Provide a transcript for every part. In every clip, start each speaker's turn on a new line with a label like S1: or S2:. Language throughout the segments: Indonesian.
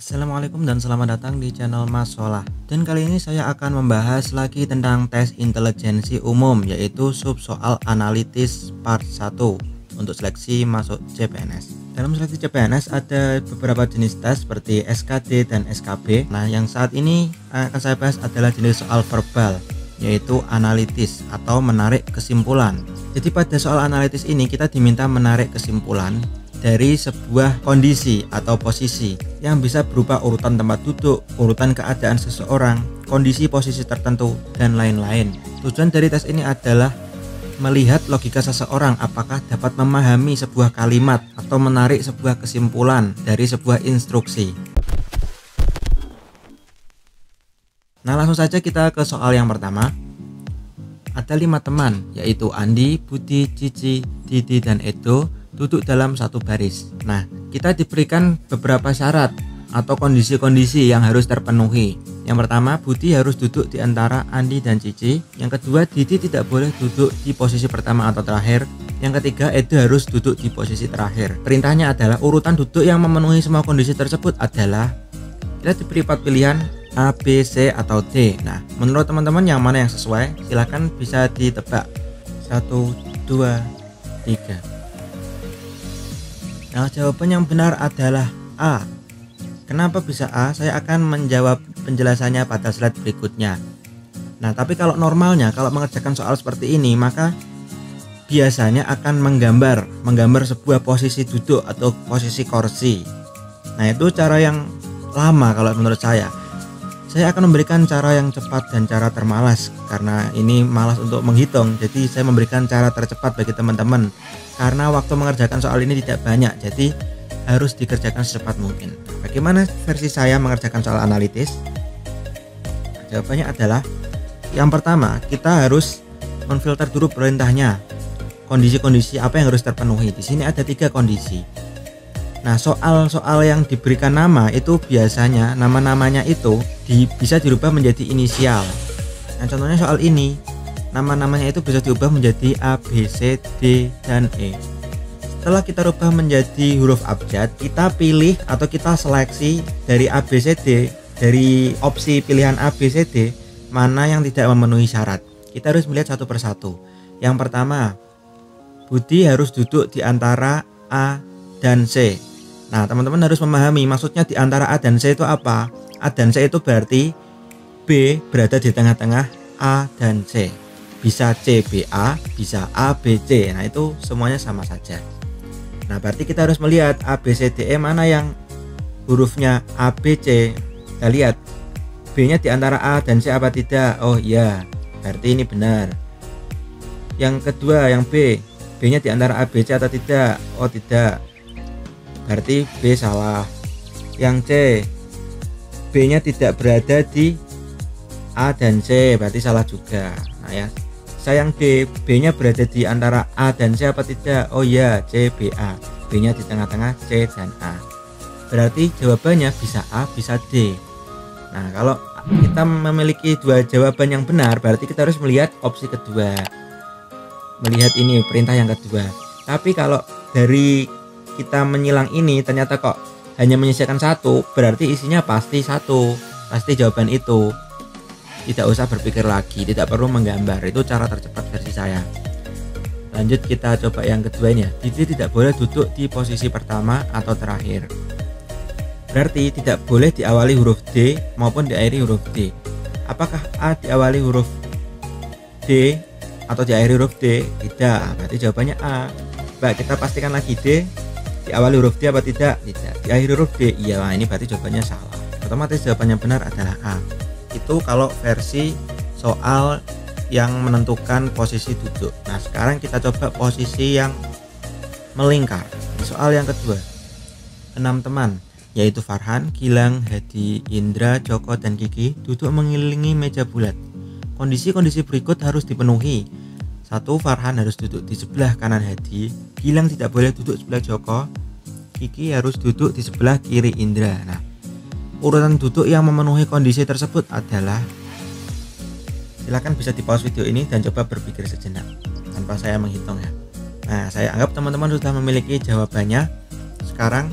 S1: Assalamualaikum dan selamat datang di channel Mas Solah. Dan kali ini saya akan membahas lagi tentang tes intelijensi umum, yaitu sub soal analitis part 1 untuk seleksi masuk CPNS. Dalam seleksi CPNS ada beberapa jenis tes seperti SKD dan SKB. Nah, yang saat ini akan saya bahas adalah jenis soal verbal, yaitu analitis atau menarik kesimpulan. Jadi pada soal analitis ini kita diminta menarik kesimpulan dari sebuah kondisi atau posisi yang bisa berupa urutan tempat duduk, urutan keadaan seseorang, kondisi posisi tertentu, dan lain-lain. Tujuan dari tes ini adalah melihat logika seseorang apakah dapat memahami sebuah kalimat atau menarik sebuah kesimpulan dari sebuah instruksi. Nah, langsung saja kita ke soal yang pertama. Ada 5 teman, yaitu Andi, Budi, Cici, Didi, dan Edo duduk dalam satu baris. Nah, kita diberikan beberapa syarat atau kondisi-kondisi yang harus terpenuhi. Yang pertama, Budi harus duduk di antara Andi dan Cici. Yang kedua, Didi tidak boleh duduk di posisi pertama atau terakhir. Yang ketiga, Edo harus duduk di posisi terakhir. Perintahnya adalah urutan duduk yang memenuhi semua kondisi tersebut adalah, kita diberi 4 pilihan A, B, C, atau D. Nah, menurut teman-teman yang mana yang sesuai? Silahkan bisa ditebak. 1, 2, 3. Nah, jawaban yang benar adalah A. Kenapa bisa A? Saya akan menjawab penjelasannya pada slide berikutnya. Nah, tapi kalau normalnya, kalau mengerjakan soal seperti ini, maka biasanya akan menggambar sebuah posisi duduk atau posisi kursi. Nah, itu cara yang lama kalau menurut saya. Saya akan memberikan cara yang cepat dan cara termalas, karena ini malas untuk menghitung. Jadi saya memberikan cara tercepat bagi teman-teman, karena waktu mengerjakan soal ini tidak banyak, jadi harus dikerjakan secepat mungkin. Bagaimana versi saya mengerjakan soal analitis? Jawabannya adalah, yang pertama, kita harus menfilter dulu perintahnya. Kondisi-kondisi apa yang harus terpenuhi? Di sini ada 3 kondisi. Nah, soal-soal yang diberikan nama itu biasanya nama-namanya itu bisa dirubah menjadi inisial. Nah, contohnya soal ini, nama-namanya itu bisa diubah menjadi A, B, C, D, dan E. Setelah kita rubah menjadi huruf abjad, kita pilih atau kita seleksi dari A, B, C, D, dari opsi pilihan A, B, C, D, mana yang tidak memenuhi syarat. Kita harus melihat satu persatu. Yang pertama, Budi harus duduk di antara A dan C. Nah, teman-teman harus memahami maksudnya di antara A dan C itu apa. A dan C itu berarti B berada di tengah-tengah A dan C. Bisa C, B, A, bisa A, B, C. Nah, itu semuanya sama saja. Nah, berarti kita harus melihat A, B, C, D, E mana yang hurufnya A, B, C. Kita lihat B-nya di antara A dan C apa tidak. Oh iya, berarti ini benar. Yang kedua, yang B, B-nya di antara A, B, C atau tidak. Oh tidak, berarti B salah. Yang C, B-nya tidak berada di A dan C, berarti salah juga. Nah ya, sayang D, B-nya berada di antara A dan C apa tidak? Oh ya, C, B, A. B-nya di tengah-tengah C dan A. Berarti jawabannya bisa A, bisa D. Nah, kalau kita memiliki 2 jawaban yang benar, berarti kita harus melihat opsi kedua. Melihat ini perintah yang kedua. Tapi kalau dari kita menyilang ini ternyata kok hanya menyisihkan 1, berarti isinya pasti 1, pasti jawaban itu. Tidak usah berpikir lagi, tidak perlu menggambar. Itu cara tercepat versi saya. Lanjut kita coba yang kedua ini ya. Didi tidak boleh duduk di posisi pertama atau terakhir. Berarti tidak boleh diawali huruf D maupun diakhiri huruf D. Apakah A diawali huruf D atau diakhiri huruf D? Tidak, berarti jawabannya A. Baik, kita pastikan lagi D diawali huruf D apa tidak? Tidak. Diakhiri huruf D? Iya, ini berarti jawabannya salah. Otomatis jawabannya benar adalah A. Itu kalau versi soal yang menentukan posisi duduk. Nah, sekarang kita coba posisi yang melingkar. Soal yang kedua, 6 teman, yaitu Farhan, Gilang, Hadi, Indra, Joko, dan Kiki duduk mengelilingi meja bulat. Kondisi-kondisi berikut harus dipenuhi. 1. Farhan harus duduk di sebelah kanan Hadi, Gilang tidak boleh duduk sebelah Joko, Kiki harus duduk di sebelah kiri Indra. Nah, urutan duduk yang memenuhi kondisi tersebut adalah, silakan bisa di pause video ini dan coba berpikir sejenak tanpa saya menghitung ya. Nah, saya anggap teman-teman sudah memiliki jawabannya. Sekarang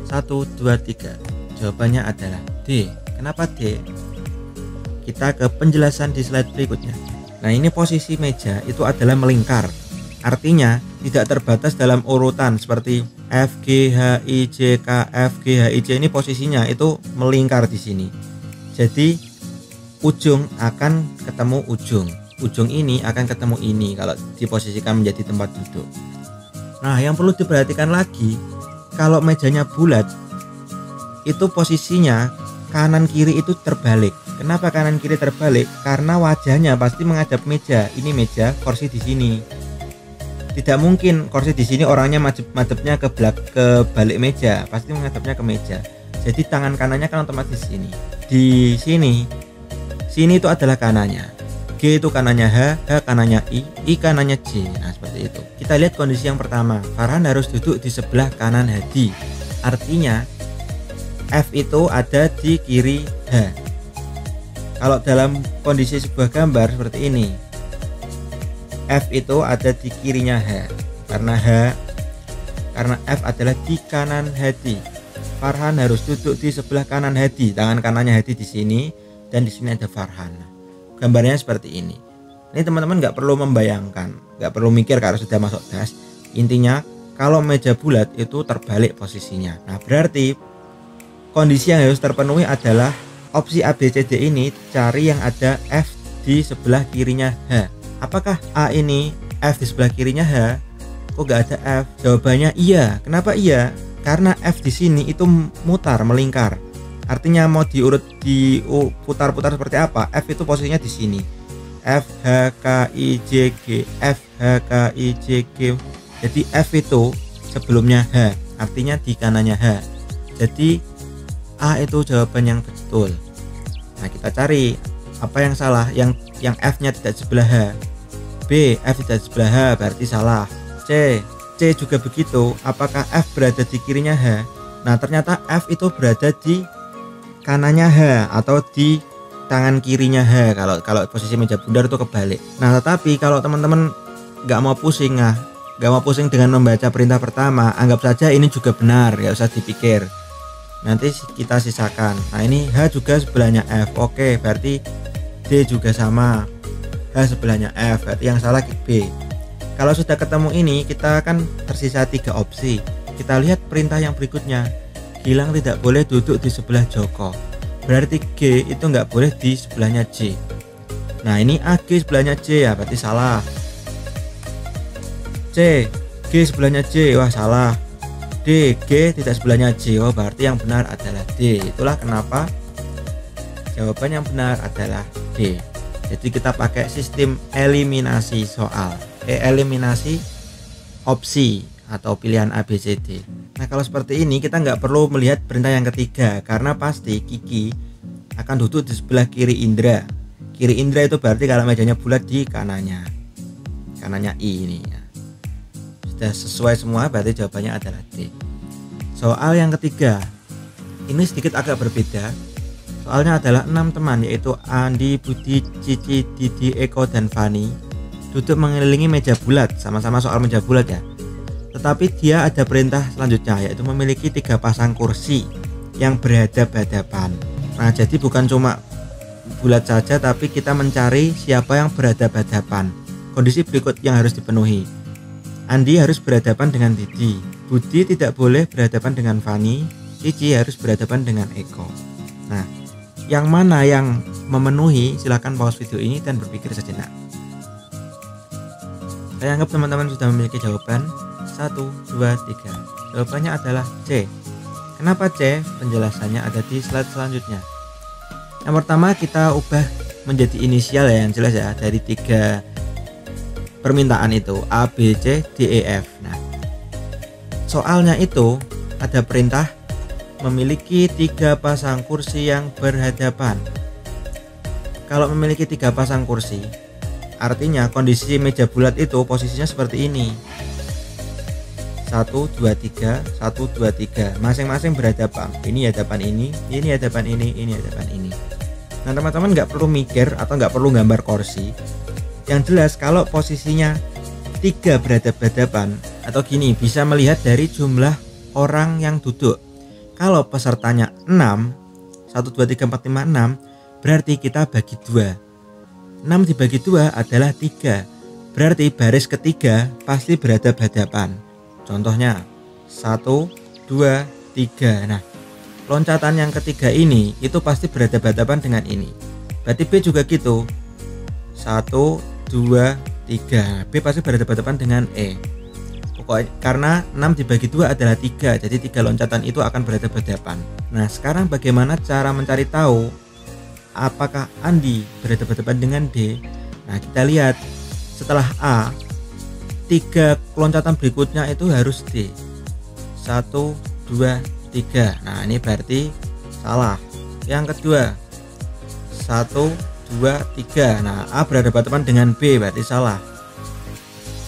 S1: 1, 2, 3. Jawabannya adalah D. Kenapa D? Kita ke penjelasan di slide berikutnya. Nah, ini posisi meja itu adalah melingkar. Artinya tidak terbatas dalam urutan seperti F, G, H, I, J, K, F, G, H, I, J. Ini posisinya itu melingkar di sini. Jadi ujung akan ketemu ujung. Ujung ini akan ketemu ini kalau diposisikan menjadi tempat duduk. Nah, yang perlu diperhatikan lagi, kalau mejanya bulat, itu posisinya kanan kiri itu terbalik. Kenapa kanan kiri terbalik? Karena wajahnya pasti menghadap meja. Ini meja, kursi di sini. Tidak mungkin kursi di sini orangnya madepnya ke balik meja, pasti menghadapnya ke meja. Jadi tangan kanannya kan otomatis di sini. Di sini itu adalah kanannya. G itu kanannya H, H kanannya I kanannya J. Nah, seperti itu. Kita lihat kondisi yang pertama. Farhan harus duduk di sebelah kanan Hadi. Artinya F itu ada di kiri H. Kalau dalam kondisi sebuah gambar seperti ini, F itu ada di kirinya H. Karena F adalah di kanan Hadi. Farhan harus duduk di sebelah kanan Hadi. Tangan kanannya Hadi di sini dan di sini ada Farhan. Gambarnya seperti ini. Ini teman-teman nggak perlu membayangkan, nggak perlu mikir kalau sudah masuk das. Intinya kalau meja bulat itu terbalik posisinya. Nah, berarti kondisi yang harus terpenuhi adalah opsi A, B, C, D ini cari yang ada F di sebelah kirinya H. Apakah A ini F di sebelah kirinya H? Kok nggak ada F? Jawabannya iya. Kenapa iya? Karena F di sini itu mutar, melingkar. Artinya mau diputar-putar seperti apa? F itu posisinya di sini. F, H, K, I, J, G. F, H, K, I, J, G. Jadi F itu sebelumnya H. Artinya di kanannya H. Jadi A itu jawaban yang betul. Nah, kita cari apa yang salah. Yang F-nya tidak sebelah H. B, F tidak sebelah H, berarti salah. C juga begitu. Apakah F berada di kirinya H? Nah, ternyata F itu berada di kanannya H atau di tangan kirinya H. Kalau posisi meja bundar itu kebalik. Nah, tetapi kalau teman-teman nggak mau pusing dengan membaca perintah pertama, anggap saja ini juga benar, nggak usah dipikir. Nanti kita sisakan. Nah, ini H juga sebelahnya F. Oke, berarti D juga sama. H sebelahnya F, berarti yang salah B. Kalau sudah ketemu ini, kita akan tersisa 3 opsi. Kita lihat perintah yang berikutnya. Gilang tidak boleh duduk di sebelah Joko. Berarti G itu nggak boleh di sebelahnya J. Nah, ini AG sebelahnya J ya, berarti salah. C, G sebelahnya J, wah salah. D, G tidak sebelahnya J, oh berarti yang benar adalah D. Itulah kenapa jawaban yang benar adalah D. Jadi kita pakai sistem eliminasi soal, eliminasi opsi atau pilihan A, B, C, D. Nah, kalau seperti ini kita nggak perlu melihat perintah yang ketiga, karena pasti Kiki akan duduk di sebelah kiri Indra. Kiri Indra itu berarti kalau mejanya bulat di kanannya I ini ya. Sudah sesuai semua, berarti jawabannya adalah D. Soal yang ketiga ini sedikit agak berbeda. Soalnya adalah 6 teman, yaitu Andi, Budi, Cici, Didi, Eko, dan Fani duduk mengelilingi meja bulat. Sama-sama soal meja bulat ya. Tetapi dia ada perintah selanjutnya, yaitu memiliki 3 pasang kursi yang berhadap-hadapan. Nah, jadi bukan cuma bulat saja, tapi kita mencari siapa yang berhadap-hadapan. Kondisi berikut yang harus dipenuhi. Andi harus berhadapan dengan Didi. Budi tidak boleh berhadapan dengan Fani. Cici harus berhadapan dengan Eko. Nah, yang mana yang memenuhi? Silahkan pause video ini dan berpikir sejenak. Saya anggap teman-teman sudah memiliki jawaban. 1, 2, 3. Jawabannya adalah C. Kenapa C? Penjelasannya ada di slide selanjutnya. Yang pertama kita ubah menjadi inisial ya, yang jelas ya, dari 3 permintaan itu A, B, C, D, E, F. Nah, soalnya itu ada perintah memiliki 3 pasang kursi yang berhadapan. Kalau memiliki 3 pasang kursi, artinya kondisi meja bulat itu posisinya seperti ini. 1, 2, 3, 1, 2, 3. Masing-masing berhadapan. Ini hadapan ini hadapan ini hadapan ini. Nah, teman-teman nggak perlu mikir atau nggak perlu gambar kursi. Yang jelas kalau posisinya 3 berhadapan-hadapan atau gini, bisa melihat dari jumlah orang yang duduk. Kalau pesertanya 6, 1, 2, 3, 4, 5, 6, berarti kita bagi 2. 6 dibagi 2 adalah 3. Berarti baris ketiga pasti berhadap-hadapan. Contohnya 1, 2, 3. Nah, loncatan yang ketiga ini itu pasti berhadap-hadapan dengan ini. Berarti B juga gitu. 1, 2, 3. B pasti berhadapan dengan E. Pokoknya karena 6 dibagi 2 adalah 3, jadi 3 loncatan itu akan berhadapan. Nah, sekarang bagaimana cara mencari tahu apakah Andi berhadapan dengan D? Nah, kita lihat setelah A, 3 loncatan berikutnya itu harus D. 1, 2, 3. Nah, ini berarti salah. Yang kedua 1, 2, 3. Nah, A berhadapan dengan B, berarti salah.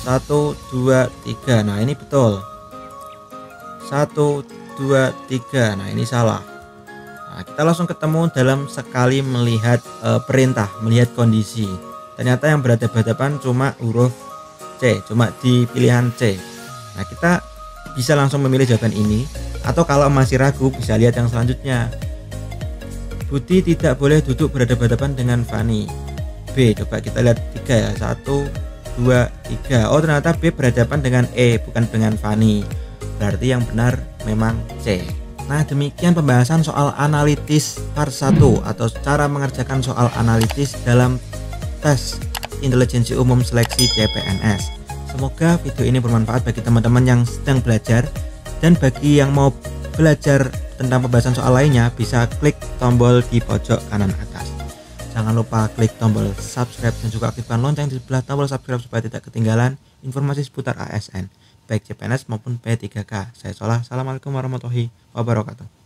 S1: 1, 2, 3. Nah, ini betul. 1, 2, 3. Nah, ini salah. Nah, kita langsung ketemu dalam sekali melihat perintah, melihat kondisi. Ternyata yang berhadapan cuma huruf C, cuma di pilihan C. Nah, kita bisa langsung memilih jawaban ini, atau kalau masih ragu bisa lihat yang selanjutnya. Budi tidak boleh duduk berhadapan dengan Fani. B, coba kita lihat 3 ya. 1, 2, 3. Oh, ternyata B berhadapan dengan E, bukan dengan Fani. Berarti yang benar memang C. Nah, demikian pembahasan soal analitis part 1 atau cara mengerjakan soal analitis dalam tes intelijensi umum seleksi CPNS. Semoga video ini bermanfaat bagi teman-teman yang sedang belajar, dan bagi yang mau belajar tentang pembahasan soal lainnya bisa klik tombol di pojok kanan atas. Jangan lupa klik tombol subscribe dan juga aktifkan lonceng di sebelah tombol subscribe supaya tidak ketinggalan informasi seputar ASN, baik CPNS maupun P3K. Saya Solah, assalamualaikum warahmatullahi wabarakatuh.